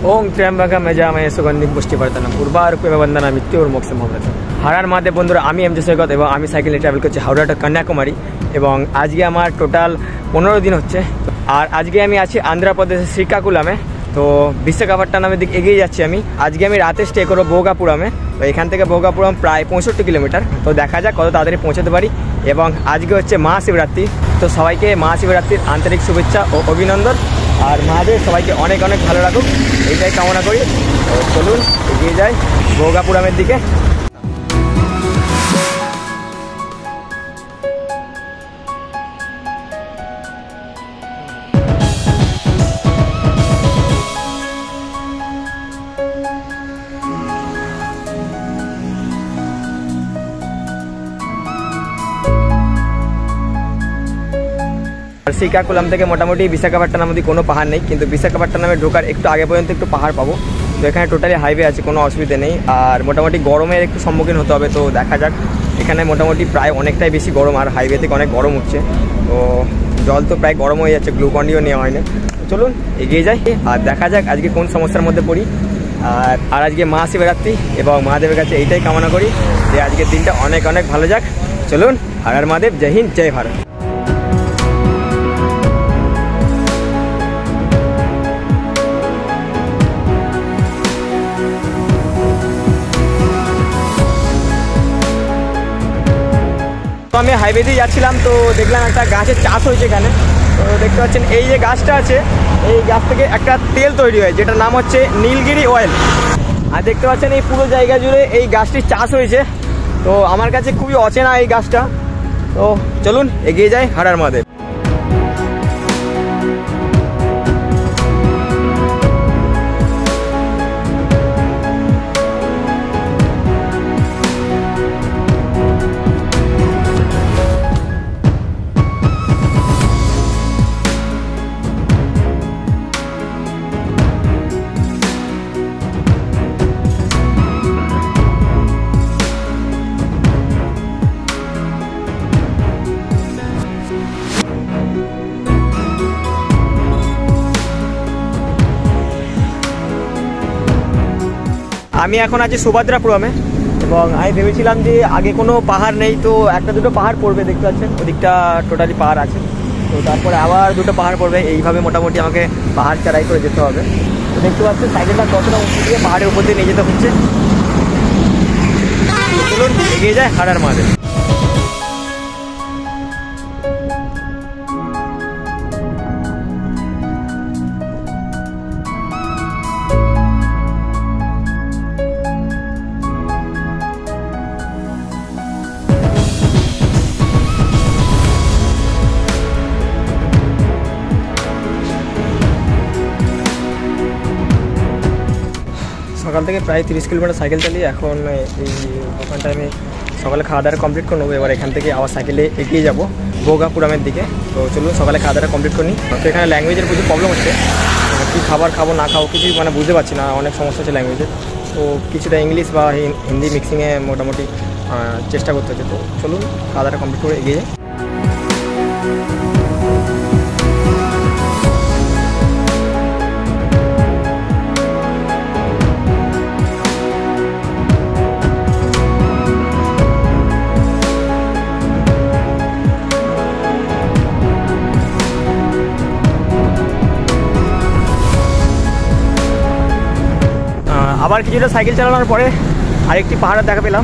ओम त्र्यंबकम यजामहे सुगंधिं पुष्टिवर्धनम उर्वारुकमिव बन्धनानां मृत्युर्मोक्षममृतम्। हर महादेव बंधुरा আমি এমজে সৈকত এবং আমি সাইকেলে ট্রাভেল করছি হাওড়া টু কন্যাকুমারী এবং আজকে আমার টোটাল 15 দিন হচ্ছে। আর আজকে আমি আছি আন্ধ্রপ্রদেশের শ্রীকাকুলামে। তো বিশাখাপট্টনমের দিকে এগিয়ে যাচ্ছি আমি। আজকে আমি রাতে স্টে করবো ভোগাপুরমে। তো এখান থেকে ভোগাপুরম প্রায় 65 কিলোমিটার। তো দেখা যাক কত তাড়াতাড়ি পৌঁছাতে পারি। এবং আজকে হচ্ছে মহাশিবরাত্রি। তো সবাইকে মহাশিবরাত্রির আন্তরিক শুভেচ্ছা ও অভিনন্দন। আর মহাদেব সবাইকে অনেক অনেক ভালো রাখুক এইটাই কামনা করি। তো চলুন এগিয়ে যাই ভোগাপুরমের দিকে। শ্রীকাকুলাম থেকে মোটামুটি বিশাখাপট্টনম অবধি কোনো পাহাড় নেই, কিন্তু বিশাখাপট্টনমে ঢোকার একটু আগে পর্যন্ত একটু পাহাড় পাবো। তো এখানে টোটালি হাইওয়ে আছে, কোনো অসুবিধা নেই। আর মোটামুটি গরমের একটু সম্মুখীন হতে হবে। তো দেখা যাক, এখানে মোটামুটি প্রায় অনেকটাই বেশি গরম আর হাইওয়ে থেকে অনেক গরম উঠছে। তো জল তো প্রায় গরম হয়ে যাচ্ছে, গ্লুকন্ডিও নেওয়া হয়নি। চলুন এগিয়ে যাই আর দেখা যাক আজকে কোন সমস্যার মধ্যে পড়ি। আর আজকে মহাশিবরাত্রি এবং মহাদেবের কাছে এইটাই কামনা করি যে আজকের দিনটা অনেক অনেক ভালো যাক। চলুন হর হর মহাদেব, জয় হিন্দ, জয় ভারত। আমি হাইওয়ে দিয়ে যাচ্ছিলাম, তো দেখলাম একটা গাছের চাষ হয়েছে এখানে। তো দেখতে পাচ্ছেন এই যে গাছটা আছে, এই গাছ থেকে একটা তেল তৈরি হয় যেটার নাম হচ্ছে নীলগিরি অয়েল। আর দেখতে পাচ্ছেন এই পুরো জায়গা জুড়ে এই গাছটির চাষ হয়েছে। তো আমার কাছে খুবই অচেনা এই গাছটা। তো চলুন এগিয়ে যাই হর হর মহাদেব। আমি এখন আছি সুভদ্রাপুরমে এবং আমি ভেবেছিলাম যে আগে কোনো পাহাড় নেই, তো একটা দুটো পাহাড় পড়বে। দেখতে পাচ্ছেন ওদিকটা টোটালি পাহাড় আছে। তো তারপরে আবার দুটো পাহাড় পড়বে, এইভাবে মোটামুটি আমাকে পাহাড় চড়াই করে যেতে হবে। তো দেখতে পাচ্ছেন সাইকেলটা কতটা উঁচু দিয়ে পাহাড়ের উপর দিয়ে নিয়ে যেতে হচ্ছে। চলুন এগিয়ে যায় হর হর মহাদেব। সকাল থেকে প্রায় 30 কিলোমিটার সাইকেল চালিয়ে এখন এই ওখানটায় আমি সকালে খাওয়া দাওয়া কমপ্লিট করে নেবো। এবার এখান থেকে আবার সাইকেলে এগিয়ে যাবো ভোগাপুরমের দিকে। তো চলুন সকালে খাওয়া দাওয়া কমপ্লিট করে নিই। তো এখানে ল্যাঙ্গুয়েজের প্রচুর প্রবলেম হচ্ছে, কী খাবার খাবো না খাবো কিছুই মানে বুঝতে পারছি না, অনেক সমস্যা হচ্ছে ল্যাঙ্গুয়েজের। তো কিছুটা ইংলিশ বা হিন্দি মিক্সিংয়ে মোটামুটি চেষ্টা করতে হচ্ছে। তো চলুন খাওয়া দাওয়া কমপ্লিট করে এগিয়ে যাই। আবার কিছুটা সাইকেল চালানোর পরে আরেকটি পাহাড় দেখা পেলাম।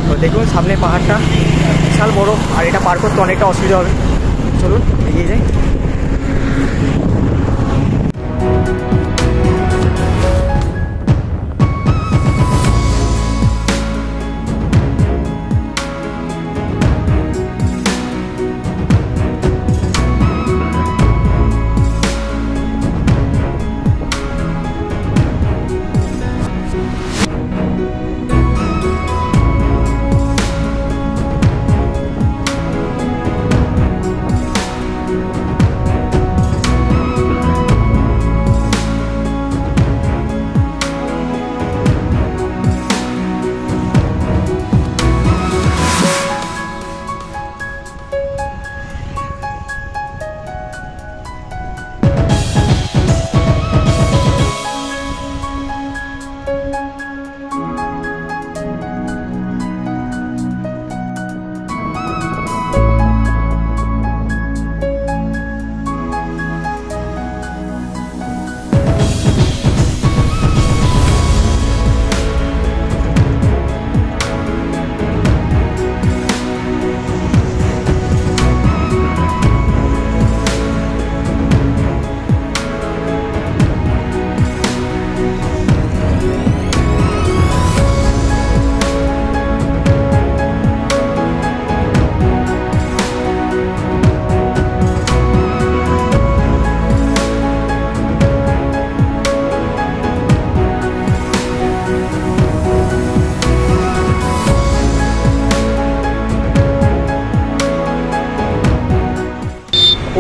তো দেখুন সামনে পাহাড়টা বিশাল বড়, আর এটা পার করতে অনেকটা অসুবিধা হবে। চলুন এগিয়ে যাই।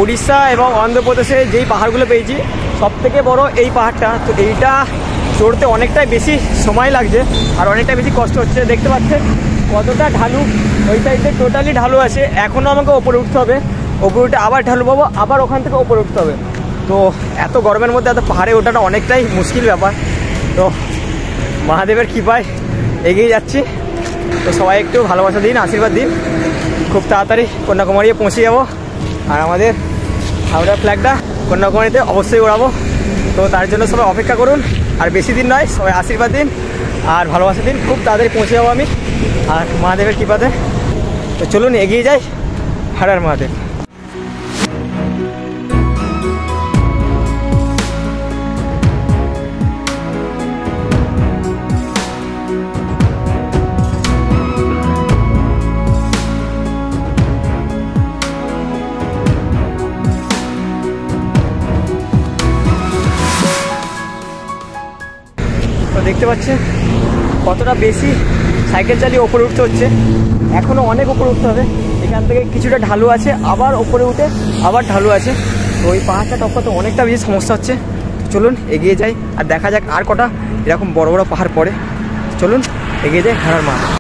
উড়িষ্যা এবং অন্ধ্রপ্রদেশে যেই পাহাড়গুলো পেয়েছি সবথেকে বড় এই পাহাড়টা। তো এইটা চড়তে অনেকটাই বেশি সময় লাগছে আর অনেকটা বেশি কষ্ট হচ্ছে। দেখতে পাচ্ছেন কতটা ঢালু, ওই সাইডে টোটালি ঢালু আছে। এখনও আমাকে ওপরে উঠতে হবে, ওপরে উঠে আবার ঢালু পাবো, আবার ওখান থেকে ওপরে উঠতে হবে। তো এত গরমের মধ্যে এত পাহাড়ে ওঠাটা অনেকটাই মুশকিল ব্যাপার। তো মহাদেবের কৃপায় এগিয়ে যাচ্ছি। তো সবাই একটু ভালোবাসা দিন, আশীর্বাদ দিন। খুব তাড়াতাড়ি কন্যাকুমারী পৌঁছে যাব আর আমাদের হাওড়ার ফ্ল্যাগটা কন্যাকুমারীতে অবশ্যই ওড়াবো। তো তার জন্য সবাই অপেক্ষা করুন, আর বেশি দিন নয়, সবাই আশীর্বাদ দিন আর ভালোবাসা দিন। খুব তাড়াতাড়ি পৌঁছে যাবো আমি আর মহাদেবের কৃপাতে। তো চলুন এগিয়ে যাই। হর হর মহাদেব। তো দেখতে পাচ্ছেন কতটা বেশি সাইকেল চালিয়ে ওপরে উঠতে হচ্ছে। এখনও অনেক উপরে উঠতে হবে। এখান থেকে কিছুটা ঢালু আছে, আবার ওপরে উঠে আবার ঢালু আছে। তো ওই পাহাড়টা টপকাতে অনেকটা বেশি সমস্যা হচ্ছে। চলুন এগিয়ে যাই আর দেখা যাক আর কটা এরকম বড় বড় পাহাড় পড়ে। চলুন এগিয়ে যাই। হর হর মহাদেব।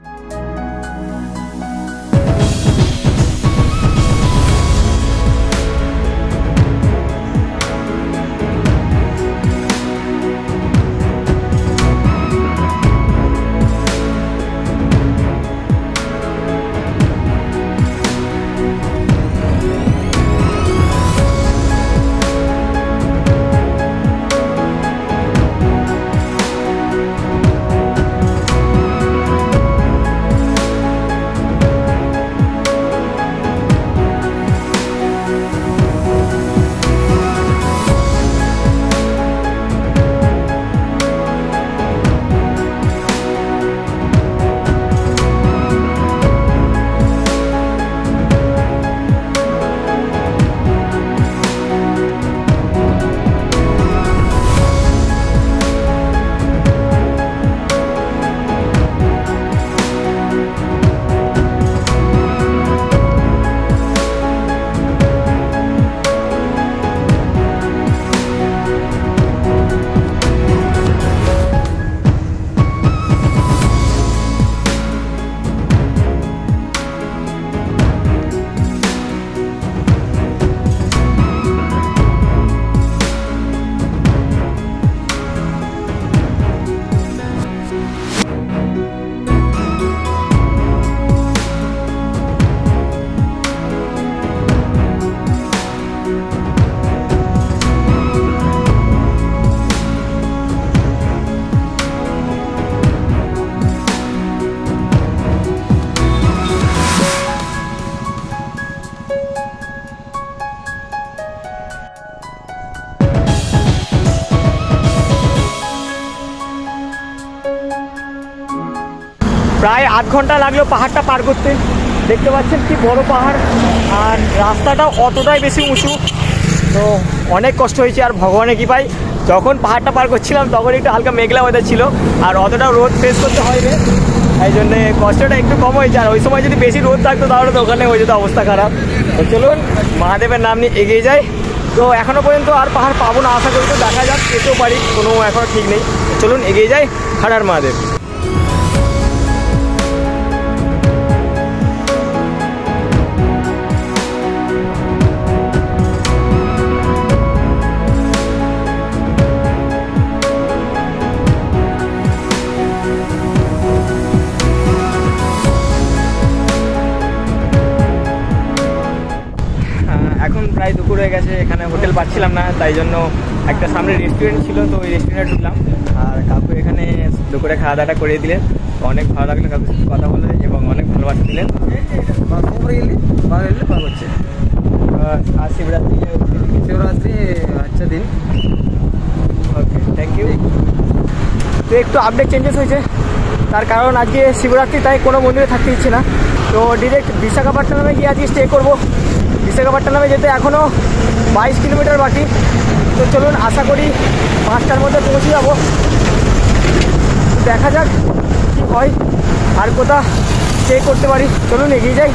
প্রায় 8 ঘন্টা লাগলো পাহাড়টা পার করতে। দেখতে পাচ্ছেন কি বড় পাহাড়, আর রাস্তাটাও অতটাই বেশি উঁচু। তো অনেক কষ্ট হয়েছে। আর ভগবানের কৃপায় যখন পাহাড়টা পার করছিলাম তখন একটু হালকা মেঘলা ওয়েদার ছিল, আর অতটা রোদ ফেস করতে হয়নি, এই জন্যে কষ্টটা একটু কম হয়েছে। আর ওই সময় যদি বেশি রোদ থাকতো তাহলে তো ওখানে হয়ে যেত অবস্থা খারাপ। তো চলুন মহাদেবের নাম নিয়ে এগিয়ে যাই। তো এখনও পর্যন্ত আর পাহাড় পাবো না আশা করি, তো দেখা যাক, যেতেও পারি, কোনো এখনও ঠিক নেই। চলুন এগিয়ে যাই। হর হর মহাদেব। এখন প্রায় দুপুর হয়ে গেছে, এখানে হোটেল পাচ্ছিলাম না, তাই জন্য একটা সামনে রেস্টুরেন্ট ছিল, তো ওই রেস্টুরেন্টে ঢুকলাম। আর কাকু এখানে দুপুরে খাওয়া দাওয়াটা করিয়ে দিলেন। অনেক ভালো লাগলো কাকুর সাথে কথা বলে এবং অনেক ভালোবাসা দিলেন। হচ্ছে আর শিবরাত্রি আচ্ছা দিন। ওকে, থ্যাংক ইউ। তো একটু আপডেট চেঞ্জেস হয়েছে, তার কারণ আজকে শিবরাত্রি, তাই কোনো মন্দিরে থাকতে ইচ্ছে না। তো ডিরেক্ট বিশাখাপট্টনমে গিয়ে আজকে স্টে করবো। বিশাখাপট্টনমে যেতে এখনও 22 কিলোমিটার বাকি। তো চলুন, আশা করি 5টার মধ্যে পৌঁছে যাবো। দেখা যাক কী হয়, আর কোথা স্টে করতে পারি। চলুন এগিয়ে যাই।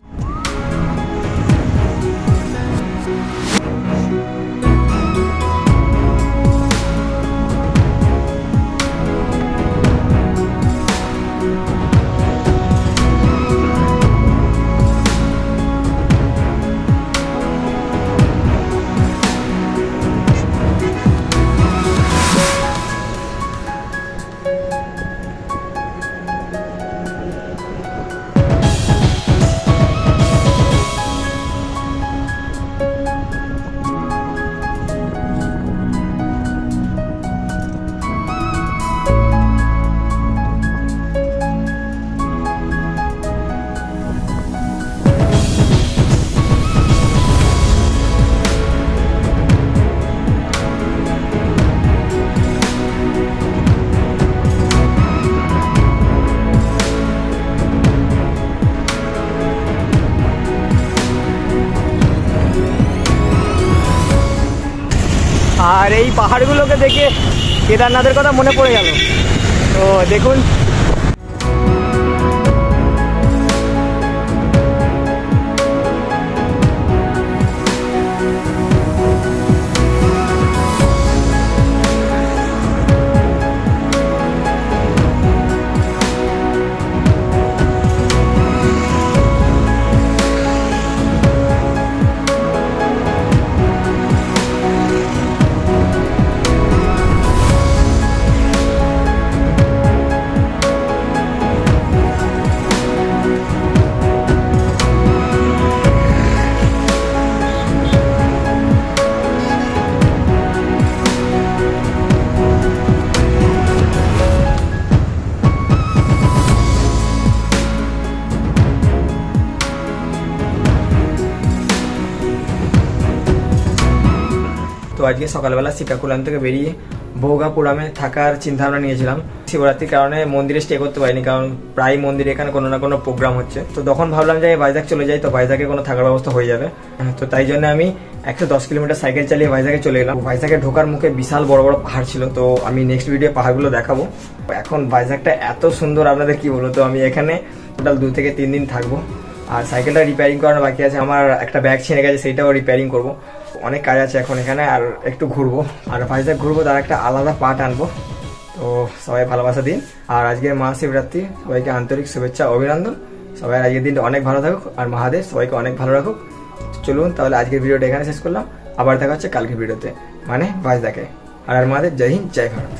পাহাড়গুলোকে দেখে কেদারনাথের কথা মনে পড়ে গেল। তো দেখুন তো আজকে সকালবেলা শ্রীকাকুলাম থেকে বেরিয়ে ভোগাপুরামে থাকার চিন্তা ভাবনা নিয়েছিলাম। শিবরাত্রির কারণে মন্দিরে স্টে করতে পারিনি, কারণ প্রায় মন্দিরে এখানে কোনো না কোনো প্রোগ্রাম হচ্ছে। তো তখন ভাবলাম যে ভাইজাগ চলে যাই, তো ভাইজাগে কোনো থাকার ব্যবস্থা হয়ে যাবে। তো তাই জন্য আমি 110 কিলোমিটার সাইকেল চালিয়ে ভাইজাগে চলে এলাম। ভাইজাগে ঢোকার মুখে বিশাল বড় বড় পাহাড় ছিল, তো আমি নেক্সট ভিডিও পাহাড়গুলো দেখাবো। এখন ভাইজাগটা এত সুন্দর, আপনাদের কি বলবো। তো আমি এখানে টোটাল 2 থেকে 3 দিন থাকবো। আর সাইকেলটা রিপেয়ারিং করানো বাকি আছে, আমার একটা ব্যাগ ছিঁড়ে গেছে, সেইটাও রিপেয়ারিং করবো। অনেক কাজ আছে এখন এখানে, আর একটু ঘুরবো, আর ভাইজাগ ঘুরবো, তার একটা আলাদা পার্ট আনবো। তো সবাই ভালোবাসা দিন। আর আজকের মহাশিবরাত্রি, সবাইকে আন্তরিক শুভেচ্ছা অভিনন্দন। সবাই আজকের দিনটা অনেক ভালো থাকুক, আর মহাদেব সবাইকে অনেক ভালো রাখুক। চলুন তাহলে আজকের ভিডিওটা এখানে শেষ করলাম, আবার দেখা হচ্ছে কালকের ভিডিওতে, মানে ভাইজাগে। আর মহাদেব, জয় হিন্দ, জয় ভারত।